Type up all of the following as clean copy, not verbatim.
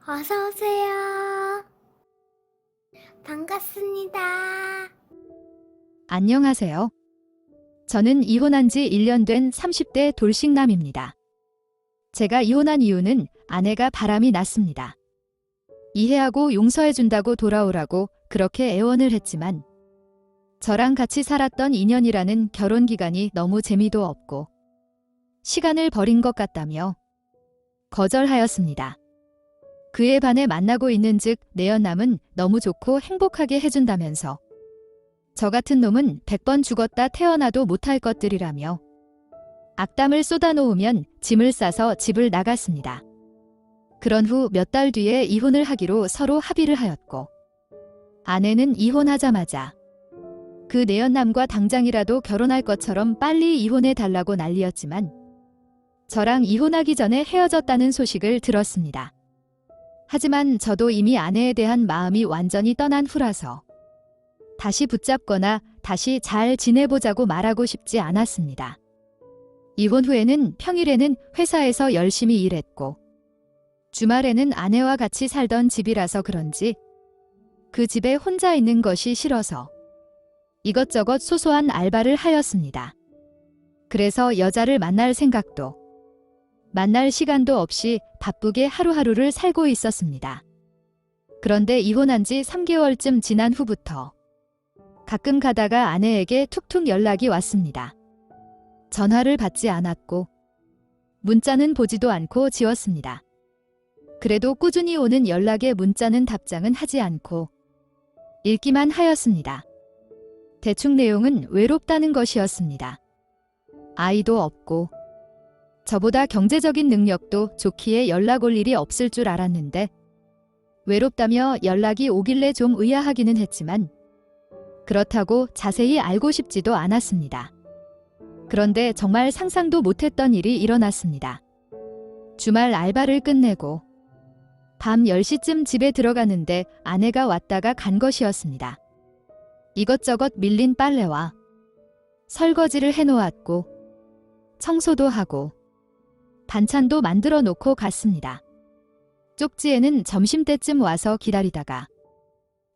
어서 오세요. 반갑습니다. 안녕하세요. 저는 이혼한 지 1년 된 30대 돌싱남입니다. 제가 이혼한 이유는 아내가 바람이 났습니다. 이해하고 용서해준다고 돌아오라고 그렇게 애원을 했지만 저랑 같이 살았던 2년이라는 결혼 기간이 너무 재미도 없고 시간을 버린 것 같다며 거절하였습니다. 그에 반해 만나고 있는 즉 내연남은 너무 좋고 행복하게 해준다면서 저 같은 놈은 100번 죽었다 태어나도 못할 것들이라며 악담을 쏟아놓으면 짐을 싸서 집을 나갔습니다. 그런 후 몇 달 뒤에 이혼을 하기로 서로 합의를 하였고 아내는 이혼하자마자 그 내연남과 당장이라도 결혼할 것처럼 빨리 이혼해 달라고 난리였지만 저랑 이혼하기 전에 헤어졌다는 소식을 들었습니다. 하지만 저도 이미 아내에 대한 마음이 완전히 떠난 후라서 다시 붙잡거나 다시 잘 지내보자고 말하고 싶지 않았습니다. 이혼 후에는 평일에는 회사에서 열심히 일했고 주말에는 아내와 같이 살던 집이라서 그런지 그 집에 혼자 있는 것이 싫어서 이것저것 소소한 알바를 하였습니다. 그래서 여자를 만날 생각도 만날 시간도 없이 바쁘게 하루하루를 살고 있었습니다. 그런데 이혼한 지 3개월쯤 지난 후부터 가끔 가다가 아내에게 툭툭 연락이 왔습니다. 전화를 받지 않았고 문자는 보지도 않고 지웠습니다. 그래도 꾸준히 오는 연락에 문자는 답장은 하지 않고 읽기만 하였습니다. 대충 내용은 외롭다는 것이었습니다. 아이도 없고 저보다 경제적인 능력도 좋기에 연락 올 일이 없을 줄 알았는데 외롭다며 연락이 오길래 좀 의아하기는 했지만 그렇다고 자세히 알고 싶지도 않았습니다. 그런데 정말 상상도 못했던 일이 일어났습니다. 주말 알바를 끝내고 밤 10시쯤 집에 들어가는데 아내가 왔다가 간 것이었습니다. 이것저것 밀린 빨래와 설거지를 해놓았고 청소도 하고 반찬도 만들어 놓고 갔습니다. 쪽지에는 점심때쯤 와서 기다리다가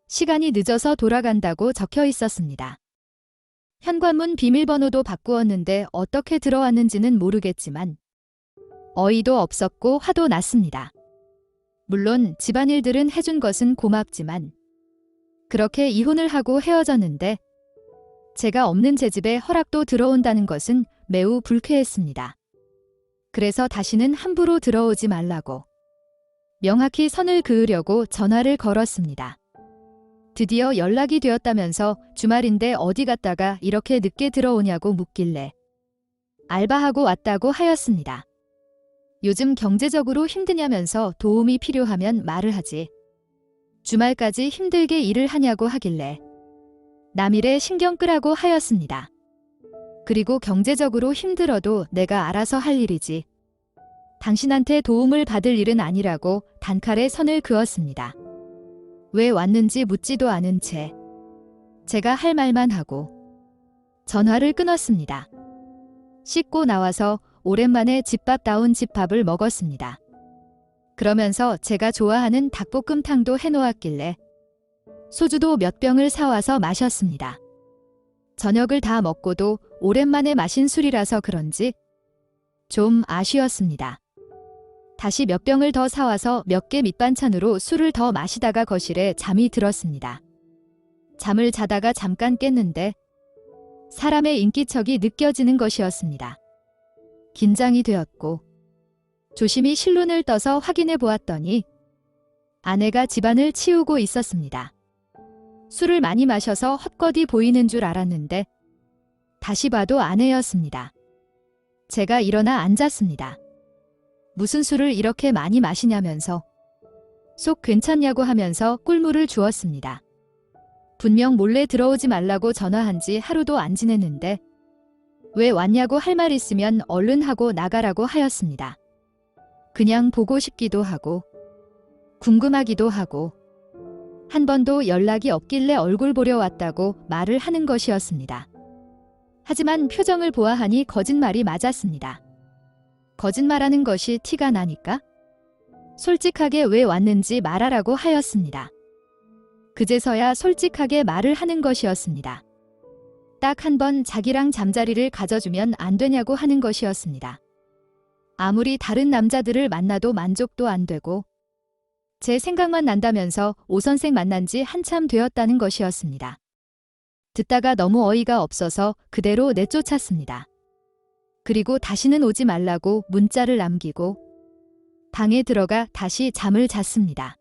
시간이 늦어서 돌아간다고 적혀 있었습니다. 현관문 비밀번호도 바꾸었는데 어떻게 들어왔는지는 모르겠지만 어이도 없었고 화도 났습니다. 물론 집안일들은 해준 것은 고맙지만 그렇게 이혼을 하고 헤어졌는데 제가 없는 제 집에 허락도 들어온다는 것은 매우 불쾌했습니다. 그래서 다시는 함부로 들어오지 말라고 명확히 선을 그으려고 전화를 걸었습니다. 드디어 연락이 되었다면서 주말인데 어디 갔다가 이렇게 늦게 들어오냐고 묻길래 알바하고 왔다고 하였습니다. 요즘 경제적으로 힘드냐면서 도움이 필요하면 말을 하지 주말까지 힘들게 일을 하냐고 하길래 남일에 신경 끄라고 하였습니다. 그리고 경제적으로 힘들어도 내가 알아서 할 일이지 당신한테 도움을 받을 일은 아니라고 단칼에 선을 그었습니다. 왜 왔는지 묻지도 않은 채 제가 할 말만 하고 전화를 끊었습니다. 씻고 나와서 오랜만에 집밥다운 집밥을 먹었습니다. 그러면서 제가 좋아하는 닭볶음탕도 해놓았길래 소주도 몇 병을 사와서 마셨습니다. 저녁을 다 먹고도 오랜만에 마신 술이라서 그런지 좀 아쉬웠습니다. 다시 몇 병을 더 사와서 몇 개 밑반찬으로 술을 더 마시다가 거실에 잠이 들었습니다. 잠을 자다가 잠깐 깼는데 사람의 인기척이 느껴지는 것이었습니다. 긴장이 되었고 조심히 실눈을 떠서 확인해 보았더니 아내가 집안을 치우고 있었습니다. 술을 많이 마셔서 헛것이 보이는 줄 알았는데 다시 봐도 아내였습니다. 제가 일어나 앉았습니다. 무슨 술을 이렇게 많이 마시냐면서 속 괜찮냐고 하면서 꿀물을 주었습니다. 분명 몰래 들어오지 말라고 전화한 지 하루도 안 지냈는데 왜 왔냐고 할 말 있으면 얼른 하고 나가라고 하였습니다. 그냥 보고 싶기도 하고 궁금하기도 하고 한 번도 연락이 없길래 얼굴 보려 왔다고 말을 하는 것이었습니다. 하지만 표정을 보아하니 거짓말이 맞았습니다. 거짓말하는 것이 티가 나니까 솔직하게 왜 왔는지 말하라고 하였습니다. 그제서야 솔직하게 말을 하는 것이었습니다. 딱 한 번 자기랑 잠자리를 가져주면 안 되냐고 하는 것이었습니다. 아무리 다른 남자들을 만나도 만족도 안 되고 제 생각만 난다면서 오 선생 만난 지 한참 되었다는 것이었습니다. 듣다가 너무 어이가 없어서 그대로 내쫓았습니다. 그리고 다시는 오지 말라고 문자를 남기고 방에 들어가 다시 잠을 잤습니다.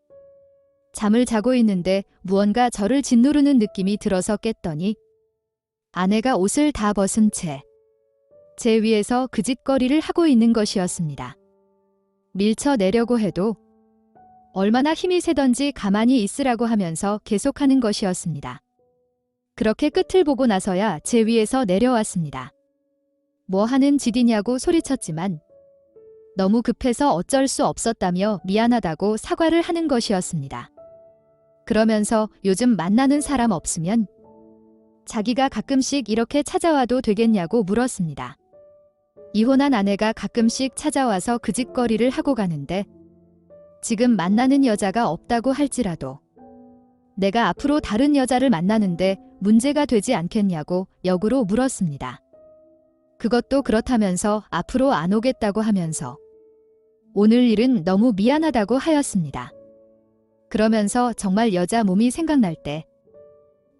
잠을 자고 있는데 무언가 저를 짓누르는 느낌이 들어서 깼더니 아내가 옷을 다 벗은 채 제 위에서 그 짓거리를 하고 있는 것이었습니다. 밀쳐내려고 해도 얼마나 힘이 세던지 가만히 있으라고 하면서 계속하는 것이었습니다. 그렇게 끝을 보고 나서야 제 위에서 내려왔습니다. 뭐 하는 짓이냐고 소리쳤지만 너무 급해서 어쩔 수 없었다며 미안하다고 사과를 하는 것이었습니다. 그러면서 요즘 만나는 사람 없으면 자기가 가끔씩 이렇게 찾아와도 되겠냐고 물었습니다. 이혼한 아내가 가끔씩 찾아와서 그 짓거리를 하고 가는데 지금 만나는 여자가 없다고 할지라도 내가 앞으로 다른 여자를 만나는데 문제가 되지 않겠냐고 역으로 물었습니다. 그것도 그렇다면서 앞으로 안 오겠다고 하면서 오늘 일은 너무 미안하다고 하였습니다. 그러면서 정말 여자 몸이 생각날 때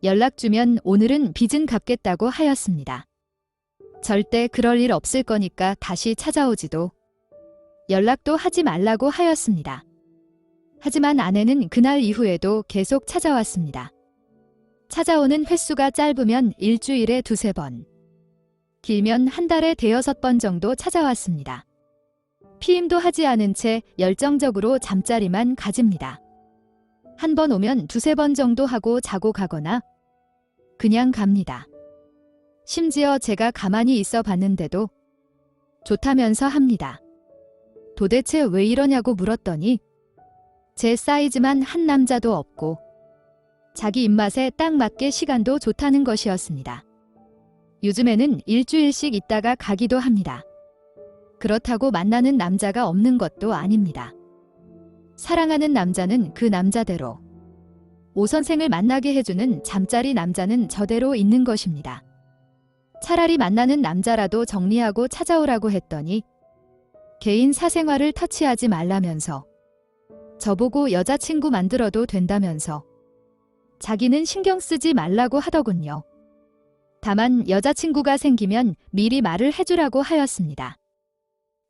연락 주면 오늘은 빚은 갚겠다고 하였습니다. 절대 그럴 일 없을 거니까 다시 찾아오지도 연락도 하지 말라고 하였습니다. 하지만 아내는 그날 이후에도 계속 찾아왔습니다. 찾아오는 횟수가 짧으면 일주일에 2~3번, 길면 한 달에 5~6번 정도 찾아왔습니다. 피임도 하지 않은 채 열정적으로 잠자리만 가집니다. 한 번 오면 2~3번 정도 하고 자고 가거나 그냥 갑니다. 심지어 제가 가만히 있어 봤는데도 좋다면서 합니다. 도대체 왜 이러냐고 물었더니 제 사이즈만 한 남자도 없고 자기 입맛에 딱 맞게 시간도 좋다는 것이었습니다. 요즘에는 일주일씩 있다가 가기도 합니다. 그렇다고 만나는 남자가 없는 것도 아닙니다. 사랑하는 남자는 그 남자대로, 오 선생을 만나게 해주는 잠자리 남자는 저대로 있는 것입니다. 차라리 만나는 남자라도 정리하고 찾아오라고 했더니 개인 사생활을 터치하지 말라면서 저보고 여자친구 만들어도 된다면서 자기는 신경 쓰지 말라고 하더군요. 다만 여자친구가 생기면 미리 말을 해주라고 하였습니다.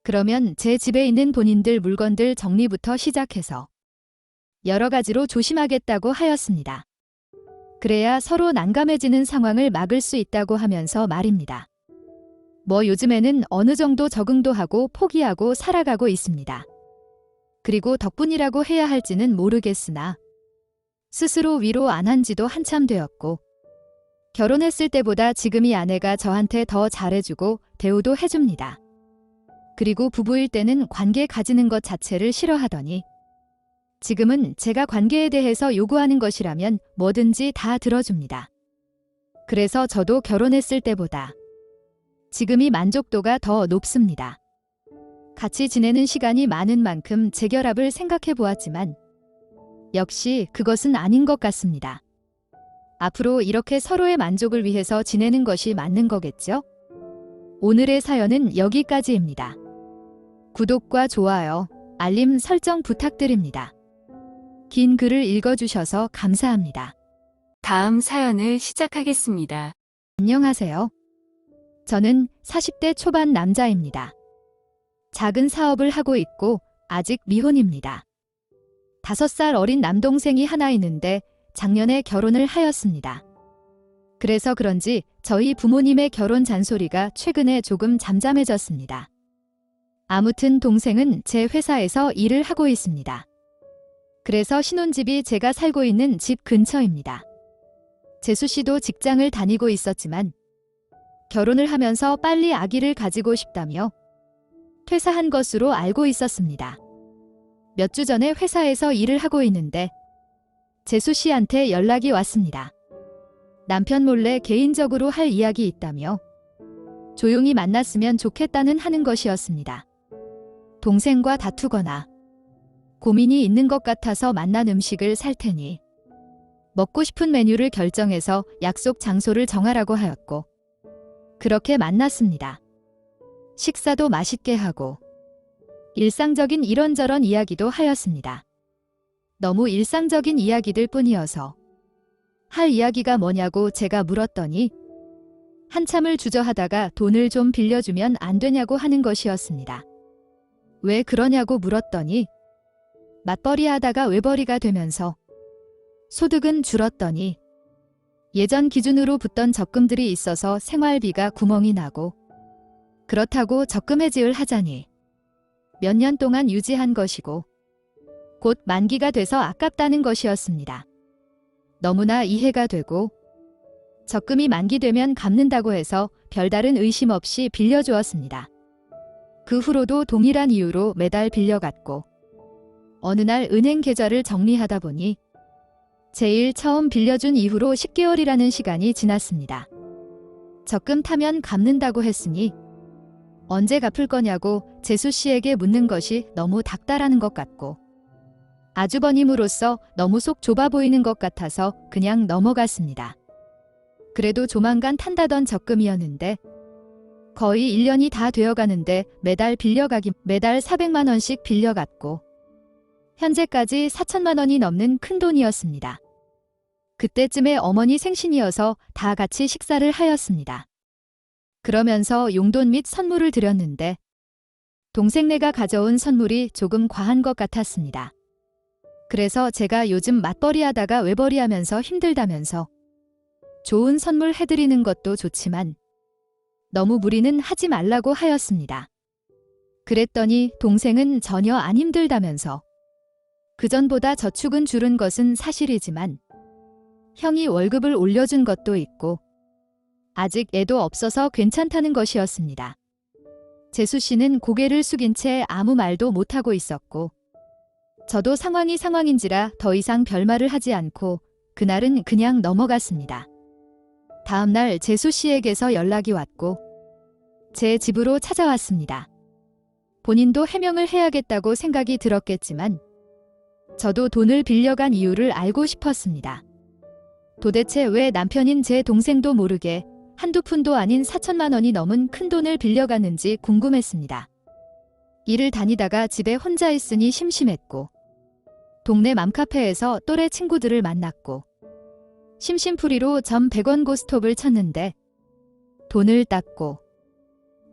그러면 제 집에 있는 본인들 물건들 정리부터 시작해서 여러 가지로 조심하겠다고 하였습니다. 그래야 서로 난감해지는 상황을 막을 수 있다고 하면서 말입니다. 뭐 요즘에는 어느 정도 적응도 하고 포기하고 살아가고 있습니다. 그리고 덕분이라고 해야 할지는 모르겠으나 스스로 위로 안 한 지도 한참 되었고 결혼했을 때보다 지금이 아내가 저한테 더 잘해주고 대우도 해줍니다. 그리고 부부일 때는 관계 가지는 것 자체를 싫어하더니 지금은 제가 관계에 대해서 요구하는 것이라면 뭐든지 다 들어줍니다. 그래서 저도 결혼했을 때보다 지금이 만족도가 더 높습니다. 같이 지내는 시간이 많은 만큼 재결합을 생각해 보았지만 역시 그것은 아닌 것 같습니다. 앞으로 이렇게 서로의 만족을 위해서 지내는 것이 맞는 거겠죠? 오늘의 사연은 여기까지입니다. 구독과 좋아요, 알림 설정 부탁드립니다. 긴 글을 읽어주셔서 감사합니다. 다음 사연을 시작하겠습니다. 안녕하세요. 저는 40대 초반 남자입니다. 작은 사업을 하고 있고 아직 미혼입니다. 5살 어린 남동생이 하나 있는데 작년에 결혼을 하였습니다. 그래서 그런지 저희 부모님의 결혼 잔소리가 최근에 조금 잠잠해졌습니다. 아무튼 동생은 제 회사에서 일을 하고 있습니다. 그래서 신혼집이 제가 살고 있는 집 근처입니다. 재수 씨도 직장을 다니고 있었지만 결혼을 하면서 빨리 아기를 가지고 싶다며 퇴사한 것으로 알고 있었습니다. 몇 주 전에 회사에서 일을 하고 있는데 재수 씨한테 연락이 왔습니다. 남편 몰래 개인적으로 할 이야기 있다며 조용히 만났으면 좋겠다는 하는 것이었습니다. 동생과 다투거나 고민이 있는 것 같아서 만난 음식을 살 테니 먹고 싶은 메뉴를 결정해서 약속 장소를 정하라고 하였고 그렇게 만났습니다. 식사도 맛있게 하고 일상적인 이런저런 이야기도 하였습니다. 너무 일상적인 이야기들 뿐이어서 할 이야기가 뭐냐고 제가 물었더니 한참을 주저하다가 돈을 좀 빌려주면 안 되냐고 하는 것이었습니다. 왜 그러냐고 물었더니 맞벌이 하다가 외벌이가 되면서 소득은 줄었더니 예전 기준으로 붙던 적금들이 있어서 생활비가 구멍이 나고 그렇다고 적금 해지를 하자니 몇 년 동안 유지한 것이고 곧 만기가 돼서 아깝다는 것이었습니다. 너무나 이해가 되고 적금이 만기되면 갚는다고 해서 별다른 의심 없이 빌려주었습니다. 그 후로도 동일한 이유로 매달 빌려갔고 어느 날 은행 계좌를 정리하다 보니 제일 처음 빌려준 이후로 10개월이라는 시간이 지났습니다. 적금 타면 갚는다고 했으니 언제 갚을 거냐고 재수 씨에게 묻는 것이 너무 닥달하는 것 같고 아주버님으로서 너무 속 좁아 보이는 것 같아서 그냥 넘어갔습니다. 그래도 조만간 탄다던 적금이었는데 거의 1년이 다 되어가는데 매달 400만 원씩 빌려갔고 현재까지 4천만 원이 넘는 큰 돈이었습니다. 그때쯤에 어머니 생신이어서 다 같이 식사를 하였습니다. 그러면서 용돈 및 선물을 드렸는데 동생네가 가져온 선물이 조금 과한 것 같았습니다. 그래서 제가 요즘 맞벌이 하다가 외벌이 하면서 힘들다면서 좋은 선물 해드리는 것도 좋지만 너무 무리는 하지 말라고 하였습니다. 그랬더니 동생은 전혀 안 힘들다면서 그전보다 저축은 줄은 것은 사실이지만 형이 월급을 올려준 것도 있고 아직 애도 없어서 괜찮다는 것이었습니다. 재수 씨는 고개를 숙인 채 아무 말도 못하고 있었고 저도 상황이 상황인지라 더 이상 별말을 하지 않고 그날은 그냥 넘어갔습니다. 다음 날 재수 씨에게서 연락이 왔고 제 집으로 찾아왔습니다. 본인도 해명을 해야겠다고 생각이 들었겠지만 저도 돈을 빌려간 이유를 알고 싶었습니다. 도대체 왜 남편인 제 동생도 모르게 한두 푼도 아닌 4천만 원이 넘은 큰 돈을 빌려갔는지 궁금했습니다. 일을 다니다가 집에 혼자 있으니 심심했고 동네 맘카페에서 또래 친구들을 만났고 심심풀이로 점 100원 고스톱을 쳤는데 돈을 땄고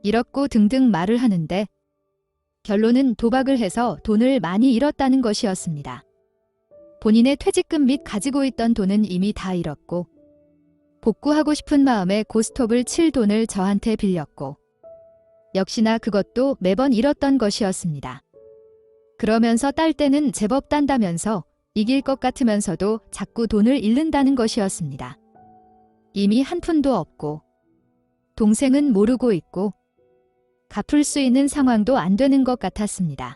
잃었고 등등 말을 하는데 결론은 도박을 해서 돈을 많이 잃었다는 것이었습니다. 본인의 퇴직금 및 가지고 있던 돈은 이미 다 잃었고 복구하고 싶은 마음에 고스톱을 칠 돈을 저한테 빌렸고 역시나 그것도 매번 잃었던 것이었습니다. 그러면서 딸 때는 제법 딴다면서 이길 것 같으면서도 자꾸 돈을 잃는다는 것이었습니다. 이미 한 푼도 없고 동생은 모르고 있고 갚을 수 있는 상황도 안 되는 것 같았습니다.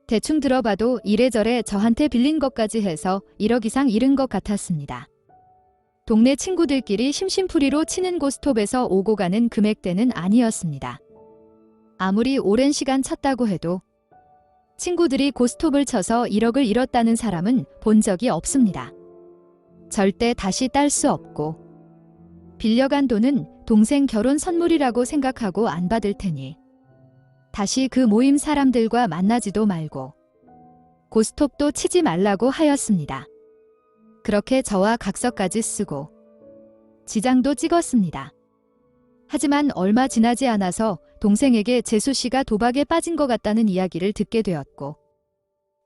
대충 들어봐도 이래저래 저한테 빌린 것까지 해서 1억 이상 잃은 것 같았습니다. 동네 친구들끼리 심심풀이로 치는 고스톱에서 오고 가는 금액대는 아니었습니다. 아무리 오랜 시간 쳤다고 해도 친구들이 고스톱을 쳐서 1억을 잃었다는 사람은 본 적이 없습니다. 절대 다시 딸 수 없고 빌려간 돈은 동생 결혼 선물이라고 생각하고 안 받을 테니 다시 그 모임 사람들과 만나지도 말고 고스톱도 치지 말라고 하였습니다. 그렇게 저와 각서까지 쓰고 지장도 찍었습니다. 하지만 얼마 지나지 않아서 동생에게 재수 씨가 도박에 빠진 것 같다는 이야기를 듣게 되었고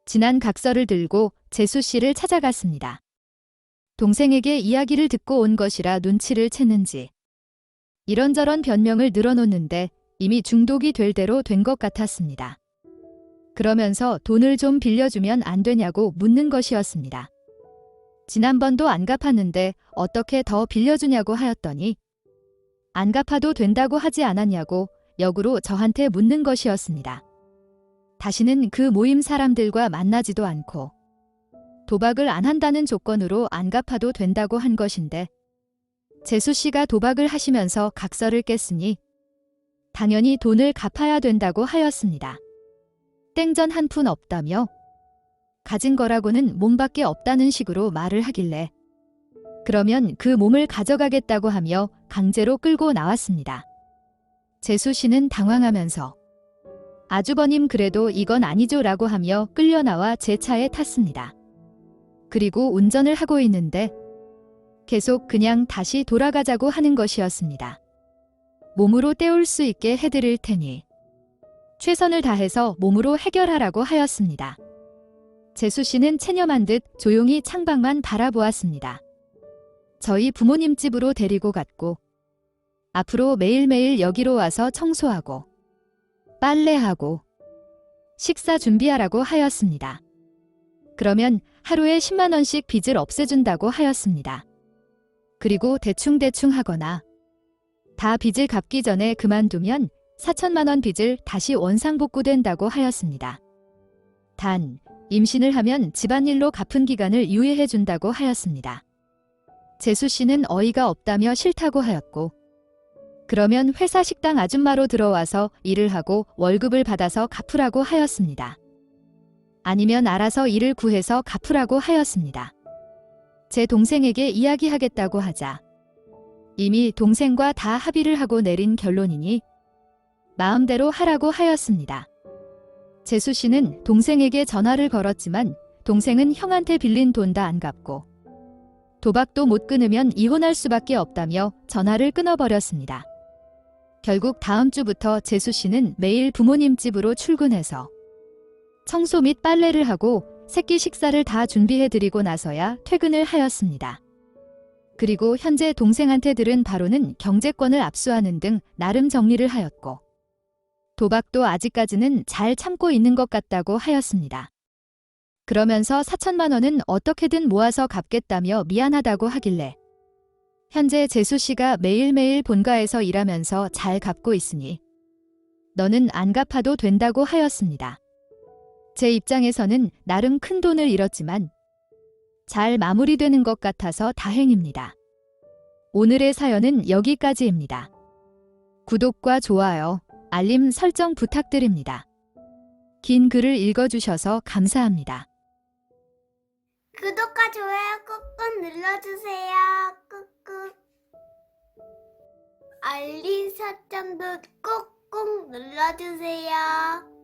지난 각서를 들고 재수 씨를 찾아갔습니다. 동생에게 이야기를 듣고 온 것이라 눈치를 챘는지 이런저런 변명을 늘어놓는데 이미 중독이 될 대로 된 것 같았습니다. 그러면서 돈을 좀 빌려주면 안 되냐고 묻는 것이었습니다. 지난번도 안 갚았는데 어떻게 더 빌려주냐고 하였더니 안 갚아도 된다고 하지 않았냐고 역으로 저한테 묻는 것이었습니다. 다시는 그 모임 사람들과 만나지도 않고 도박을 안 한다는 조건으로 안 갚아도 된다고 한 것인데 재수 씨가 도박을 하시면서 각서를 깼으니 당연히 돈을 갚아야 된다고 하였습니다. 땡전 한 푼 없다며 가진 거라고는 몸밖에 없다는 식으로 말을 하길래 그러면 그 몸을 가져가겠다고 하며 강제로 끌고 나왔습니다. 재수 씨는 당황하면서 아주버님 그래도 이건 아니죠 라고 하며 끌려 나와 제 차에 탔습니다. 그리고 운전을 하고 있는데 계속 그냥 다시 돌아가자고 하는 것이었습니다. 몸으로 때울 수 있게 해드릴 테니 최선을 다해서 몸으로 해결하라고 하였습니다. 재수 씨는 체념한 듯 조용히 창밖만 바라보았습니다. 저희 부모님 집으로 데리고 갔고 앞으로 매일매일 여기로 와서 청소하고 빨래하고 식사 준비하라고 하였습니다. 그러면 하루에 10만 원씩 빚을 없애준다고 하였습니다. 그리고 대충대충 하거나 다 빚을 갚기 전에 그만두면 4천만 원 빚을 다시 원상복구된다고 하였습니다. 단, 임신을 하면 집안일로 갚은 기간을 유예해 준다고 하였습니다. 재수 씨는 어이가 없다며 싫다고 하였고 그러면 회사 식당 아줌마로 들어와서 일을 하고 월급을 받아서 갚으라고 하였습니다. 아니면 알아서 일을 구해서 갚으라고 하였습니다. 제 동생에게 이야기하겠다고 하자 이미 동생과 다 합의를 하고 내린 결론이니 마음대로 하라고 하였습니다. 재수 씨는 동생에게 전화를 걸었지만 동생은 형한테 빌린 돈 다 안 갚고 도박도 못 끊으면 이혼할 수밖에 없다며 전화를 끊어버렸습니다. 결국 다음 주부터 재수 씨는 매일 부모님 집으로 출근해서 청소 및 빨래를 하고 새끼 식사를 다 준비해드리고 나서야 퇴근을 하였습니다. 그리고 현재 동생한테 들은 바로는 경제권을 압수하는 등 나름 정리를 하였고 도박도 아직까지는 잘 참고 있는 것 같다고 하였습니다. 그러면서 4천만 원은 어떻게든 모아서 갚겠다며 미안하다고 하길래 현재 재수 씨가 매일매일 본가에서 일하면서 잘 갚고 있으니 너는 안 갚아도 된다고 하였습니다. 제 입장에서는 나름 큰 돈을 잃었지만 잘 마무리되는 것 같아서 다행입니다. 오늘의 사연은 여기까지입니다. 구독과 좋아요, 알림 설정 부탁드립니다. 긴 글을 읽어주셔서 감사합니다. 구독과 좋아요 꾹꾹 눌러주세요. 꾹꾹. 알림 설정도 꾹꾹 눌러주세요.